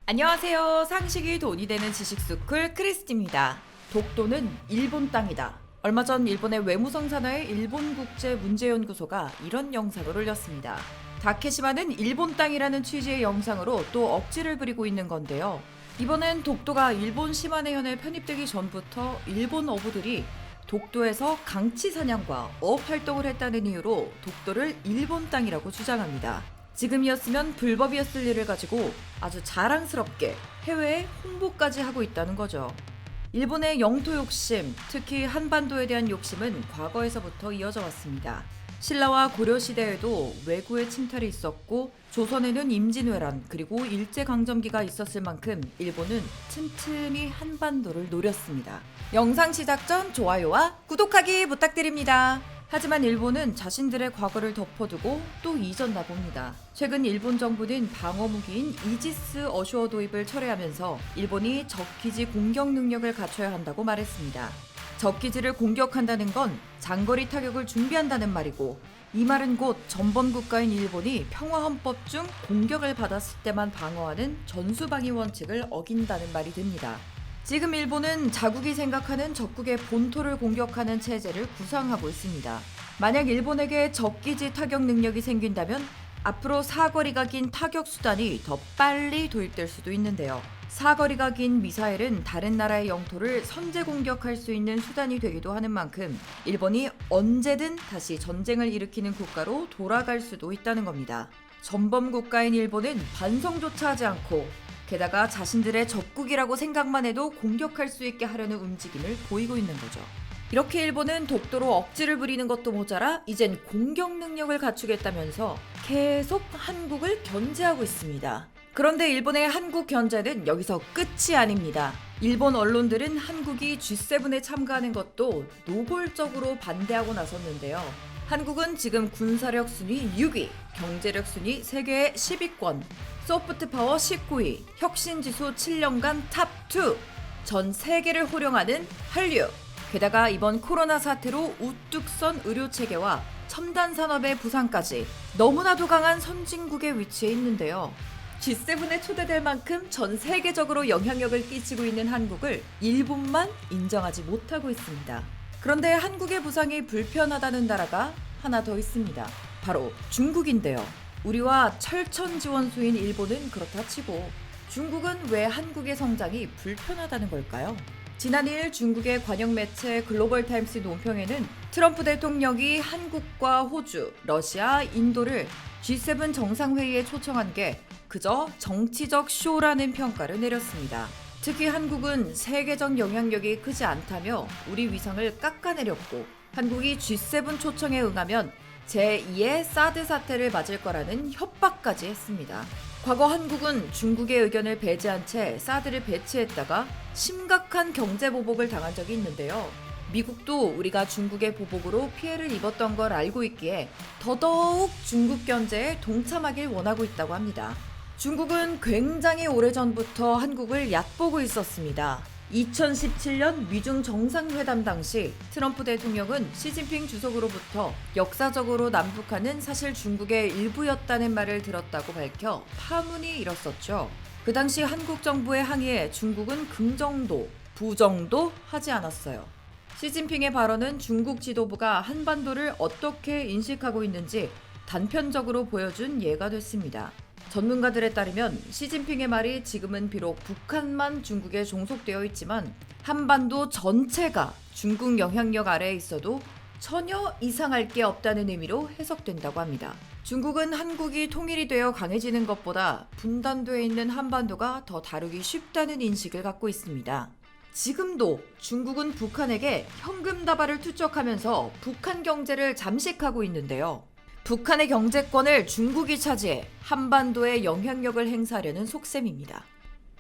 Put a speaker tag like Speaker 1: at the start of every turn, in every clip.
Speaker 1: 안녕하세요. 상식이 돈이 되는 지식스쿨 크리스티입니다. 독도는 일본 땅이다. 얼마 전 일본의 외무성산하의 일본국제문제연구소가 이런 영상을 올렸습니다. 다케시마는 일본 땅이라는 취지의 영상으로 또 억지를 부리고 있는 건데요. 이번엔 독도가 일본 시마네현에 편입되기 전부터 일본 어부들이 독도에서 강치 사냥과 어업 활동을 했다는 이유로 독도를 일본 땅이라고 주장합니다. 지금이었으면 불법이었을 일을 가지고 아주 자랑스럽게 해외에 홍보까지 하고 있다는 거죠. 일본의 영토 욕심, 특히 한반도에 대한 욕심은 과거에서부터 이어져 왔습니다. 신라와 고려 시대에도 외구의 침탈이 있었고 조선에는 임진왜란 그리고 일제강점기가 있었을 만큼 일본은 틈틈이 한반도를 노렸습니다. 영상 시작 전 좋아요와 구독하기 부탁드립니다. 하지만 일본은 자신들의 과거를 덮어두고 또 잊었나 봅니다. 최근 일본 정부는 방어무기인 이지스 어쇼어 도입을 철회하면서 일본이 적기지 공격 능력을 갖춰야 한다고 말했습니다. 적기지를 공격한다는 건 장거리 타격을 준비한다는 말이고, 이 말은 곧 전범국가인 일본이 평화헌법 중 공격을 받았을 때만 방어하는 전수방위 원칙을 어긴다는 말이 됩니다. 지금 일본은 자국이 생각하는 적국의 본토를 공격하는 체제를 구상하고 있습니다. 만약 일본에게 적기지 타격 능력이 생긴다면 앞으로 사거리가 긴 타격 수단이 더 빨리 도입될 수도 있는데요. 사거리가 긴 미사일은 다른 나라의 영토를 선제 공격할 수 있는 수단이 되기도 하는 만큼 일본이 언제든 다시 전쟁을 일으키는 국가로 돌아갈 수도 있다는 겁니다. 전범 국가인 일본은 반성조차 하지 않고 게다가 자신들의 적국이라고 생각만 해도 공격할 수 있게 하려는 움직임을 보이고 있는 거죠. 이렇게 일본은 독도로 억지를 부리는 것도 모자라 이젠 공격 능력을 갖추겠다면서 계속 한국을 견제하고 있습니다. 그런데 일본의 한국 견제는 여기서 끝이 아닙니다. 일본 언론들은 한국이 G7에 참가하는 것도 노골적으로 반대하고 나섰는데요. 한국은 지금 군사력 순위 6위, 경제력 순위 세계 10위권, 소프트 파워 19위, 혁신지수 7년간 탑2, 전 세계를 호령하는 한류. 게다가 이번 코로나 사태로 우뚝 선 의료체계와 첨단 산업의 부상까지 너무나도 강한 선진국의 위치에 있는데요. G7에 초대될 만큼 전 세계적으로 영향력을 끼치고 있는 한국을 일본만 인정하지 못하고 있습니다. 그런데 한국의 부상이 불편하다는 나라가 하나 더 있습니다. 바로 중국인데요. 우리와 철천지원수인 일본은 그렇다 치고 중국은 왜 한국의 성장이 불편하다는 걸까요? 지난 2일 중국의 관영 매체 글로벌타임스 논평에는 트럼프 대통령이 한국과 호주, 러시아, 인도를 G7 정상회의에 초청한 게 그저 정치적 쇼라는 평가를 내렸습니다. 특히 한국은 세계적 영향력이 크지 않다며 우리 위상을 깎아내렸고, 한국이 G7 초청에 응하면 제2의 사드 사태를 맞을 거라는 협박까지 했습니다. 과거 한국은 중국의 의견을 배제한 채 사드를 배치했다가 심각한 경제 보복을 당한 적이 있는데요. 미국도 우리가 중국의 보복으로 피해를 입었던 걸 알고 있기에 더더욱 중국 견제에 동참하길 원하고 있다고 합니다. 중국은 굉장히 오래전부터 한국을 얕보고 있었습니다. 2017년 미중 정상회담 당시 트럼프 대통령은 시진핑 주석으로부터 역사적으로 남북한은 사실 중국의 일부였다는 말을 들었다고 밝혀 파문이 일었었죠. 그 당시 한국 정부의 항의에 중국은 긍정도, 부정도 하지 않았어요. 시진핑의 발언은 중국 지도부가 한반도를 어떻게 인식하고 있는지 단편적으로 보여준 예가 됐습니다. 전문가들에 따르면 시진핑의 말이 지금은 비록 북한만 중국에 종속되어 있지만 한반도 전체가 중국 영향력 아래에 있어도 전혀 이상할 게 없다는 의미로 해석된다고 합니다. 중국은 한국이 통일이 되어 강해지는 것보다 분단되어 있는 한반도가 더 다루기 쉽다는 인식을 갖고 있습니다. 지금도 중국은 북한에게 현금 다발을 투척하면서 북한 경제를 잠식하고 있는데요. 북한의 경제권을 중국이 차지해 한반도에 영향력을 행사하려는 속셈입니다.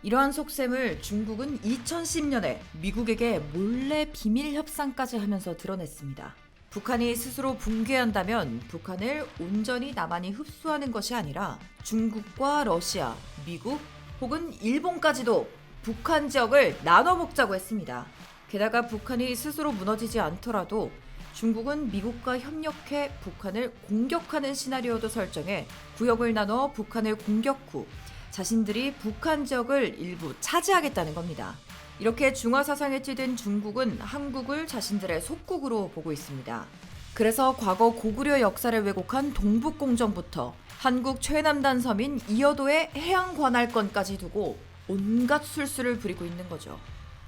Speaker 1: 이러한 속셈을 중국은 2010년에 미국에게 몰래 비밀 협상까지 하면서 드러냈습니다. 북한이 스스로 붕괴한다면 북한을 온전히 남한이 흡수하는 것이 아니라 중국과 러시아, 미국 혹은 일본까지도 북한 지역을 나눠 먹자고 했습니다. 게다가 북한이 스스로 무너지지 않더라도 중국은 미국과 협력해 북한을 공격하는 시나리오도 설정해 구역을 나눠 북한을 공격 후 자신들이 북한 지역을 일부 차지하겠다는 겁니다. 이렇게 중화 사상에 찌든 중국은 한국을 자신들의 속국으로 보고 있습니다. 그래서 과거 고구려 역사를 왜곡한 동북공정부터 한국 최남단 섬인 이어도의 해양 관할권까지 두고 온갖 술수를 부리고 있는 거죠.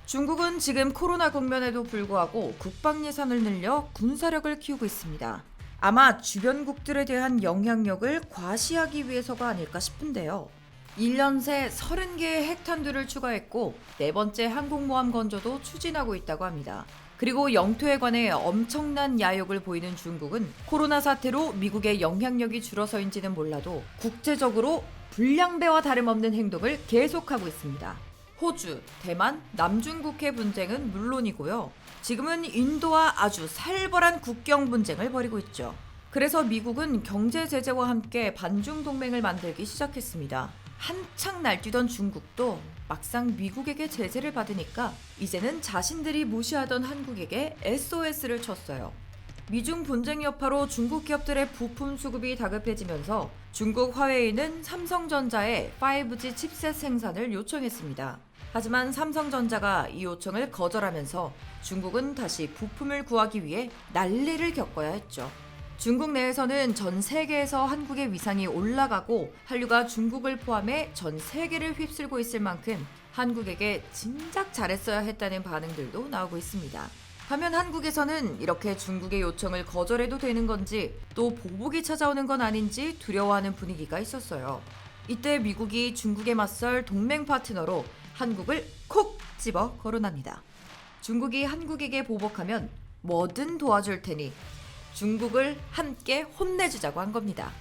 Speaker 1: 중국은 지금 코로나 국면에도 불구하고 국방 예산을 늘려 군사력을 키우고 있습니다. 아마 주변국들에 대한 영향력을 과시하기 위해서가 아닐까 싶은데요. 1년 새 30개의 핵탄두를 추가했고 4번째 항공모함 건조도 추진하고 있다고 합니다. 그리고 영토에 관해 엄청난 야욕을 보이는 중국은 코로나 사태로 미국의 영향력이 줄어서인지는 몰라도 국제적으로 불량배와 다름없는 행동을 계속하고 있습니다. 호주, 대만, 남중국해 분쟁은 물론이고요. 지금은 인도와 아주 살벌한 국경 분쟁을 벌이고 있죠. 그래서 미국은 경제 제재와 함께 반중 동맹을 만들기 시작했습니다. 한창 날뛰던 중국도 막상 미국에게 제재를 받으니까 이제는 자신들이 무시하던 한국에게 SOS를 쳤어요. 미중 분쟁 여파로 중국 기업들의 부품 수급이 다급해지면서 중국 화웨이는 삼성전자에 5G 칩셋 생산을 요청했습니다. 하지만 삼성전자가 이 요청을 거절하면서 중국은 다시 부품을 구하기 위해 난리를 겪어야 했죠. 중국 내에서는 전 세계에서 한국의 위상이 올라가고 한류가 중국을 포함해 전 세계를 휩쓸고 있을 만큼 한국에게 진작 잘했어야 했다는 반응들도 나오고 있습니다. 반면 한국에서는 이렇게 중국의 요청을 거절해도 되는 건지 또 보복이 찾아오는 건 아닌지 두려워하는 분위기가 있었어요. 이때 미국이 중국에 맞설 동맹 파트너로 한국을 콕 집어 거론합니다. 중국이 한국에게 보복하면 뭐든 도와줄 테니 중국을 함께 혼내주자고 한 겁니다.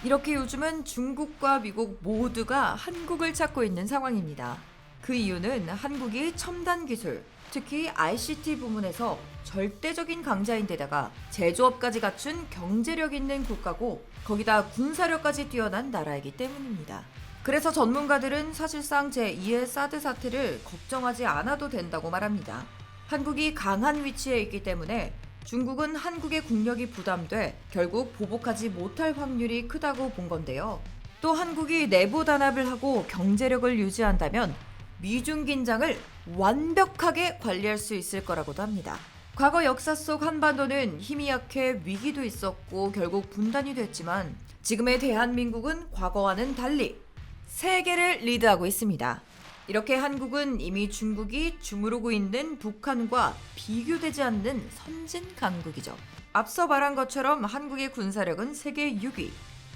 Speaker 1: 이렇게 요즘은 중국과 미국 모두가 한국을 찾고 있는 상황입니다. 그 이유는 한국이 첨단 기술, 특히 ICT 부문에서 절대적인 강자인데다가 제조업까지 갖춘 경제력 있는 국가고 거기다 군사력까지 뛰어난 나라이기 때문입니다. 그래서 전문가들은 사실상 제2의 사드 사태를 걱정하지 않아도 된다고 말합니다. 한국이 강한 위치에 있기 때문에 중국은 한국의 국력이 부담돼 결국 보복하지 못할 확률이 크다고 본 건데요. 또 한국이 내부 단합을 하고 경제력을 유지한다면 미중 긴장을 완벽하게 관리할 수 있을 거라고도 합니다. 과거 역사 속 한반도는 힘이 약해 위기도 있었고 결국 분단이 됐지만 지금의 대한민국은 과거와는 달리 세계를 리드하고 있습니다. 이렇게 한국은 이미 중국이 주무르고 있는 북한과 비교되지 않는 선진 강국이죠. 앞서 말한 것처럼 한국의 군사력은 세계 6위,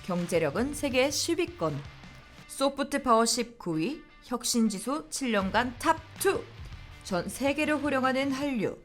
Speaker 1: 경제력은 세계 10위권, 소프트 파워 19위, 혁신지수 7년간 탑2, 전 세계를 호령하는 한류,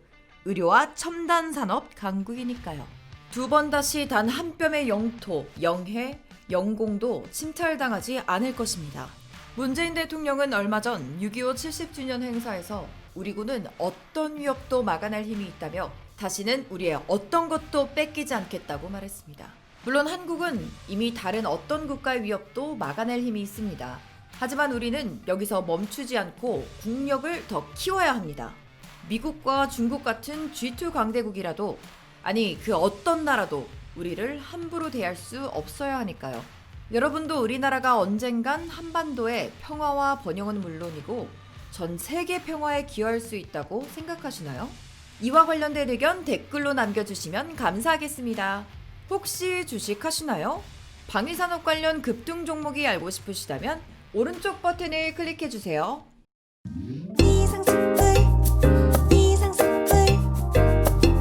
Speaker 1: 의료와 첨단 산업 강국이니까요. 두 번 다시 단 한 뼘의 영토, 영해, 영공도 침탈당하지 않을 것입니다. 문재인 대통령은 얼마 전 6.25 70주년 행사에서 우리 군은 어떤 위협도 막아낼 힘이 있다며 다시는 우리의 어떤 것도 뺏기지 않겠다고 말했습니다. 물론 한국은 이미 다른 어떤 국가의 위협도 막아낼 힘이 있습니다. 하지만 우리는 여기서 멈추지 않고 국력을 더 키워야 합니다. 미국과 중국 같은 G2 강대국이라도 아니 그 어떤 나라도 우리를 함부로 대할 수 없어야 하니까요. 여러분도 우리나라가 언젠간 한반도의 평화와 번영은 물론이고 전 세계 평화에 기여할 수 있다고 생각하시나요? 이와 관련된 의견 댓글로 남겨주시면 감사하겠습니다. 혹시 주식하시나요? 방위산업 관련 급등 종목이 알고 싶으시다면 오른쪽 버튼을 클릭해주세요.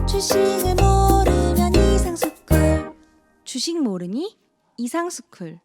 Speaker 2: 주식을 모르면 이상스쿨. 주식 모르니? 이상스쿨.